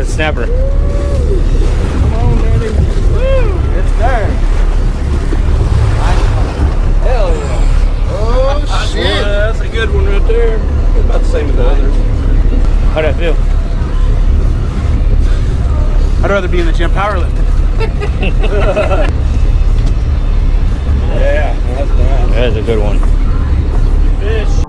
a snapper. Come on, Daddy. Woo! It's there. Nice one. Hell yeah. Oh, shit. That's a good one right there. About the same as the others. How'd I feel? I'd rather be in the gym powerlifting. Yeah, that's nice. That is a good one. Fish.